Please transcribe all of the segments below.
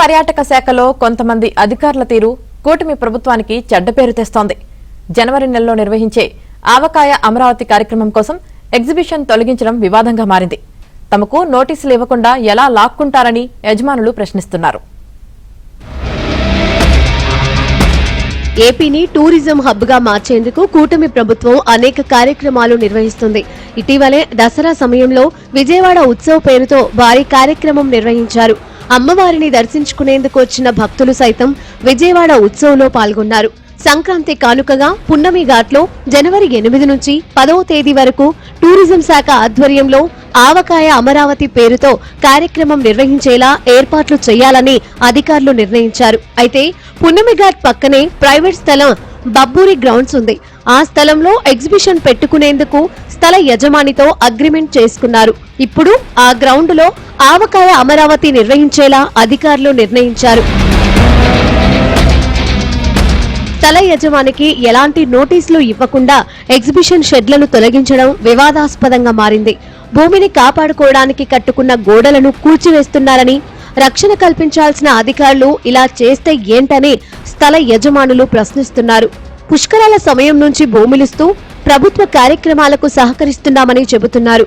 పర్యాటక శాఖలో కొంతమంది అధికారుల తీరు కూటమి ప్రభుత్వానికి చెడ్డ పేరు తెస్తోంది. జనవరి నెలలో నిర్వహించే ఆవకాయ అమరావతి కార్యక్రమం కోసం ఎగ్జిబిషన్ తొలగించడం వివాదంగా మారింది. తమకు నోటీసులు ఇవ్వకుండా ఎలా లాక్కుంటారని యజమానులు ప్రశ్నిస్తున్నారు. ఏపీని టూరిజం హబ్ గా మార్చేందుకు కూటమి ప్రభుత్వం అనేక కార్యక్రమాలు నిర్వహిస్తుంది. ఇటీవలే దసరా సమయంలో విజయవాడ ఉత్సవ్ పేరుతో భారీ కార్యక్రమం నిర్వహించారు. అమ్మవారిని దర్శించుకునేందుకు వచ్చిన భక్తులు సైతం విజయవాడ ఉత్సవ్లో పాల్గొన్నారు. సంక్రాంతి కానుకగా పున్నమి ఘాట్లో జనవరి 8 నుంచి 10వ తేదీ వరకు టూరిజం శాఖ ఆధ్వర్యంలో ఆవకాయ అమరావతి పేరుతో కార్యక్రమం నిర్వహించేలా ఏర్పాట్లు చేయాలని అధికారులు నిర్ణయించారు. అయితే పున్నమి ఘాట్ పక్కనే ప్రైవేట్ స్థలం బబ్బూరి గ్రౌండ్స్ ఉంది. ఆ స్థలంలో ఎగ్జిబిషన్ పెట్టుకునేందుకు స్థల యజమానితో అగ్రిమెంట్ చేసుకున్నారు. ఇప్పుడు ఆ గ్రౌండ్ లో ఆవకాయ అమరావతి నిర్వహించేలా అధికారులు నిర్ణయించారు. స్థల యజమానికి ఎలాంటి నోటీసులు ఇవ్వకుండా ఎగ్జిబిషన్ షెడ్లను తొలగించడం వివాదాస్పదంగా మారింది. భూమిని కాపాడుకోవడానికి కట్టుకున్న గోడలను కూల్చివేస్తున్నారని, రక్షణ కల్పించాల్సిన అధికారులు ఇలా చేస్తే ఏంటని స్థల యజమానులు ప్రశ్నిస్తున్నారు. పుష్కరాల సమయం నుంచి భూమిలిస్తూ ప్రభుత్వ కార్యక్రమాలకు సహకరిస్తున్నామని చెబుతున్నారు.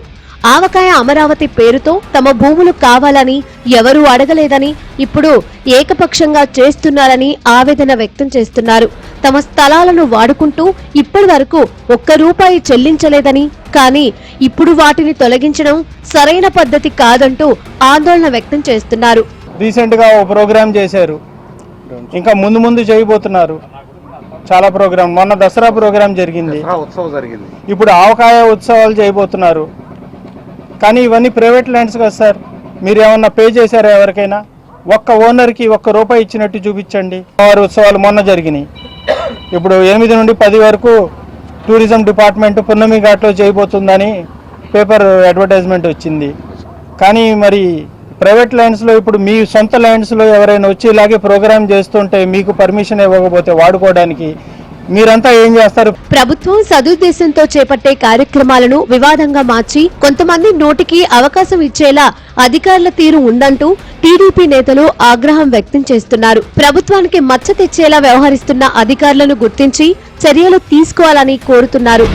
ఆవకాయ అమరావతి పేరుతో తమ భూములు కావాలని ఎవరూ అడగలేదని, ఇప్పుడు ఏకపక్షంగా చేస్తున్నారని ఆవేదన వ్యక్తం చేస్తున్నారు. తమ స్థలాలను వాడుకుంటూ ఇప్పటి వరకు ₹1 చెల్లించలేదని, కానీ ఇప్పుడు వాటిని తొలగించడం సరైన పద్ధతి కాదంటూ ఆందోళన వ్యక్తం చేస్తున్నారు. రీసెంట్ గా ఒక ప్రోగ్రామ్ చేశారు, ఇంకా ముందు చేయబోతున్నారు. చాలా ప్రోగ్రామ్, మొన్న దసరా ప్రోగ్రామ్ జరిగింది, ఇప్పుడు ఆవకాయ ఉత్సవాలు చేయబోతున్నారు. కానీ ఇవన్నీ ప్రైవేట్ ల్యాండ్స్ కదా సార్, మీరు ఏమన్నా పే చేశారా ఎవరికైనా? ఒక్క ఓనర్కి ₹1 ఇచ్చినట్టు చూపించండి. వారి ఉత్సవాలు మొన్న జరిగినాయి. ఇప్పుడు 8 నుండి 10 వరకు టూరిజం డిపార్ట్మెంట్ పున్నమి ఘాట్లో చేయబోతుందని పేపర్ అడ్వర్టైజ్మెంట్ వచ్చింది. కానీ మరి ప్రైవేట్ ల్యాండ్స్లో ఇప్పుడు మీ సొంత ల్యాండ్స్లో ఎవరైనా వచ్చి ఇలాగే ప్రోగ్రామ్ చేస్తుంటే మీకు పర్మిషన్ ఇవ్వకపోతే వాడుకోవడానికి మీరంతా ఏం చేస్తారు? ప్రభుత్వం సదుద్దేశంతో చేపట్టే కార్యక్రమాలను వివాదంగా మార్చి కొంతమంది నోటికి అవకాశం ఇచ్చేలా అధికారుల తీరు ఉందంటూ టీడీపీ నేతలు ఆగ్రహం వ్యక్తం చేస్తున్నారు. ప్రభుత్వానికి మచ్చ తెచ్చేలా వ్యవహరిస్తున్న అధికారులను గుర్తించి చర్యలు తీసుకోవాలని కోరుతున్నారు.